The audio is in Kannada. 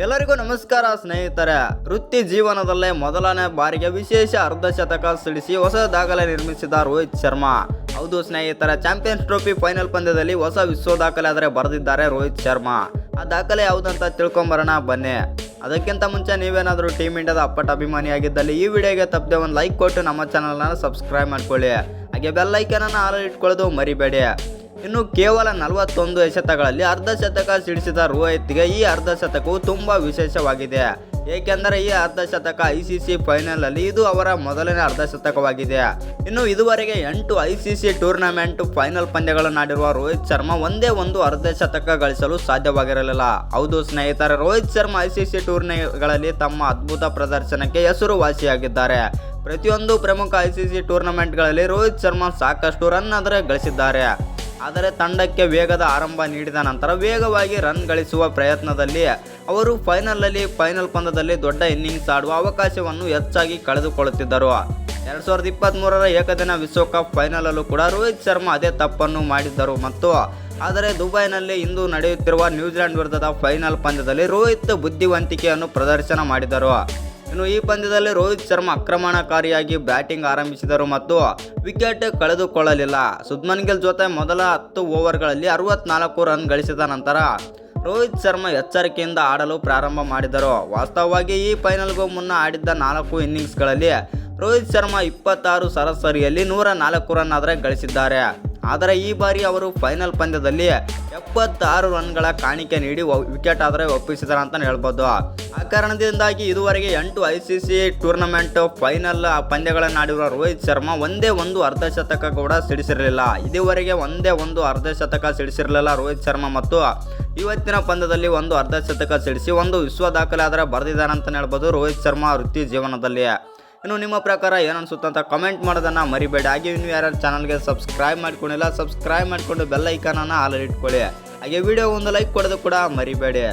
ಎಲ್ಲರಿಗೂ ನಮಸ್ಕಾರ ಸ್ನೇಹಿತರೆ. ವೃತ್ತಿ ಜೀವನದಲ್ಲೇ ಮೊದಲನೇ ಬಾರಿಗೆ ವಿಶೇಷ ಅರ್ಧಶತಕ ಸಿಡಿಸಿ ಹೊಸ ದಾಖಲೆ ನಿರ್ಮಿಸಿದ ರೋಹಿತ್ ಶರ್ಮಾ. ಹೌದು ಸ್ನೇಹಿತರೆ, ಚಾಂಪಿಯನ್ಸ್ ಟ್ರೋಫಿ ಫೈನಲ್ ಪಂದ್ಯದಲ್ಲಿ ಹೊಸ ವಿಶ್ವ ದಾಖಲೆ ಆದರೆ ಬರೆದಿದ್ದಾರೆ ರೋಹಿತ್ ಶರ್ಮಾ. ಆ ದಾಖಲೆ ಯಾವುದಂತ ತಿಳ್ಕೊಂಬರೋಣ ಬನ್ನಿ. ಅದಕ್ಕಿಂತ ಮುಂಚೆ ನೀವೇನಾದರೂ ಟೀಮ್ ಇಂಡಿಯಾದ ಅಪ್ಪಟ ಅಭಿಮಾನಿಯಾಗಿದ್ದಲ್ಲಿ ಈ ವಿಡಿಯೋಗೆ ತಪ್ಪದೆ ಒಂದು ಲೈಕ್ ಕೊಟ್ಟು ನಮ್ಮ ಚಾನಲ್ನ ಸಬ್ಸ್ಕ್ರೈಬ್ ಮಾಡ್ಕೊಳ್ಳಿ. ಹಾಗೆ ಬೆಲ್ ಐಕನನ್ನು ಆಲ್ ಇಟ್ಕೊಳ್ಳೋದು ಮರಿಬೇಡಿ. ಇನ್ನು ಕೇವಲ 41 ಎಸೆತಗಳಲ್ಲಿ ಅರ್ಧಶತಕ ಸಿಡಿಸಿದ ರೋಹಿತ್ಗೆ ಈ ಅರ್ಧಶತಕವು ತುಂಬ ವಿಶೇಷವಾಗಿದೆ. ಏಕೆಂದರೆ ಈ ಅರ್ಧಶತಕ ICC ಫೈನಲಲ್ಲಿ ಇದು ಅವರ ಮೊದಲನೇ ಅರ್ಧಶತಕವಾಗಿದೆ. ಇನ್ನು ಇದುವರೆಗೆ 8 ICC ಟೂರ್ನಮೆಂಟ್ ಫೈನಲ್ ಪಂದ್ಯಗಳನ್ನು ಆಡಿರುವ ರೋಹಿತ್ ಶರ್ಮಾ ಒಂದೇ ಒಂದು ಅರ್ಧಶತಕ ಗಳಿಸಲು ಸಾಧ್ಯವಾಗಿರಲಿಲ್ಲ. ಹೌದು ಸ್ನೇಹಿತರೆ, ರೋಹಿತ್ ಶರ್ಮಾ ICC ಟೂರ್ನಿಗಳಲ್ಲಿ ತಮ್ಮ ಅದ್ಭುತ ಪ್ರದರ್ಶನಕ್ಕೆ ಹೆಸರುವಾಸಿಯಾಗಿದ್ದಾರೆ. ಪ್ರತಿಯೊಂದು ಪ್ರಮುಖ ICC ಟೂರ್ನಮೆಂಟ್ಗಳಲ್ಲಿ ರೋಹಿತ್ ಶರ್ಮಾ ಸಾಕಷ್ಟು ರನ್ ಆದರೆ ಗಳಿಸಿದ್ದಾರೆ. ಆದರೆ ತಂಡಕ್ಕೆ ವೇಗದ ಆರಂಭ ನೀಡಿದ ನಂತರ ವೇಗವಾಗಿ ರನ್ ಗಳಿಸುವ ಪ್ರಯತ್ನದಲ್ಲಿ ಅವರು ಫೈನಲ್ ಪಂದ್ಯದಲ್ಲಿ ದೊಡ್ಡ ಇನ್ನಿಂಗ್ಸ್ ಆಡುವ ಅವಕಾಶವನ್ನು ಹೆಚ್ಚಾಗಿ ಕಳೆದುಕೊಳ್ಳುತ್ತಿದ್ದರು. 2023ರ ಏಕದಿನ ವಿಶ್ವಕಪ್ ಫೈನಲಲ್ಲೂ ಕೂಡ ರೋಹಿತ್ ಶರ್ಮಾ ಅದೇ ತಪ್ಪನ್ನು ಮಾಡಿದ್ದರು. ಆದರೆ ದುಬೈನಲ್ಲಿ ಇಂದು ನಡೆಯುತ್ತಿರುವ ನ್ಯೂಜಿಲೆಂಡ್ ವಿರುದ್ಧದ ಫೈನಲ್ ಪಂದ್ಯದಲ್ಲಿ ರೋಹಿತ್ ಬುದ್ಧಿವಂತಿಕೆಯನ್ನು ಪ್ರದರ್ಶನ ಮಾಡಿದರು. ಇನ್ನು ಈ ಪಂದ್ಯದಲ್ಲಿ ರೋಹಿತ್ ಶರ್ಮಾ ಆಕ್ರಮಣಕಾರಿಯಾಗಿ ಬ್ಯಾಟಿಂಗ್ ಆರಂಭಿಸಿದರು ಮತ್ತು ವಿಕೆಟ್ ಕಳೆದುಕೊಳ್ಳಲಿಲ್ಲ. ಶುಭ್ಮನ್ ಗಿಲ್ ಜೊತೆ ಮೊದಲ 10 ಓವರ್ಗಳಲ್ಲಿ 64 ರನ್ ಗಳಿಸಿದ ನಂತರ ರೋಹಿತ್ ಶರ್ಮಾ ಎಚ್ಚರಿಕೆಯಿಂದ ಆಡಲು ಪ್ರಾರಂಭ ಮಾಡಿದರು. ವಾಸ್ತವವಾಗಿ ಈ ಫೈನಲ್ಗೂ ಮುನ್ನ ಆಡಿದ್ದ 4 ಇನ್ನಿಂಗ್ಸ್ಗಳಲ್ಲಿ ರೋಹಿತ್ ಶರ್ಮಾ 26 ಸರಾಸರಿಯಲ್ಲಿ 104 ರನ್ ಆದರೆ ಗಳಿಸಿದ್ದಾರೆ. ಆದರೆ ಈ ಬಾರಿ ಅವರು ಫೈನಲ್ ಪಂದ್ಯದಲ್ಲಿ 76 ರನ್ಗಳ ಕಾಣಿಕೆ ನೀಡಿ ವಿಕೆಟ್ ಆದರೆ ಒಪ್ಪಿಸಿದ್ದಾರೆ ಅಂತಲೇ ಹೇಳ್ಬೋದು. ಆ ಕಾರಣದಿಂದಾಗಿ ಇದುವರೆಗೆ 8 ICC ಟೂರ್ನಮೆಂಟ್ ಫೈನಲ್ ಪಂದ್ಯಗಳನ್ನು ಆಡಿರುವ ರೋಹಿತ್ ಶರ್ಮಾ ಒಂದೇ ಒಂದು ಅರ್ಧಶತಕ ಕೂಡ ಸಿಡಿಸಿರಲಿಲ್ಲ. ಇದುವರೆಗೆ ಒಂದೇ ಒಂದು ಅರ್ಧಶತಕ ಸಿಡಿಸಿರಲಿಲ್ಲ ರೋಹಿತ್ ಶರ್ಮಾ. ಮತ್ತು ಇವತ್ತಿನ ಪಂದ್ಯದಲ್ಲಿ ಒಂದು ಅರ್ಧಶತಕ ಸಿಡಿಸಿ ಒಂದು ವಿಶ್ವ ದಾಖಲೆ ಆದರೆ ಬರೆದಿದ್ದಾರೆ ಅಂತಲೇ ಹೇಳ್ಬೋದು ರೋಹಿತ್ ಶರ್ಮಾ ವೃತ್ತಿ ಜೀವನದಲ್ಲಿ. ಇನ್ನು ನಿಮ್ಮ ಪ್ರಕಾರ ಏನನ್ಸುತ್ತಂತ ಕಮೆಂಟ್ ಮಾಡೋದನ್ನು ಮರಿಬೇಡಿ. ಹಾಗೆ ನೀವು ಯಾರು ಚಾನಲ್ಗೆ ಸಬ್ಸ್ಕ್ರೈಬ್ ಮಾಡ್ಕೊಂಡಿಲ್ಲ, ಸಬ್ಸ್ಕ್ರೈಬ್ ಮಾಡಿಕೊಂಡು ಬೆಲ್ ಐಕಾನನ್ನು ಆಲ್ ಇಟ್ಕೊಳ್ಳಿ. ಹಾಗೆ ವಿಡಿಯೋ ಒಂದು ಲೈಕ್ ಕೊಡೋದು ಕೂಡ ಮರಿಬೇಡಿ.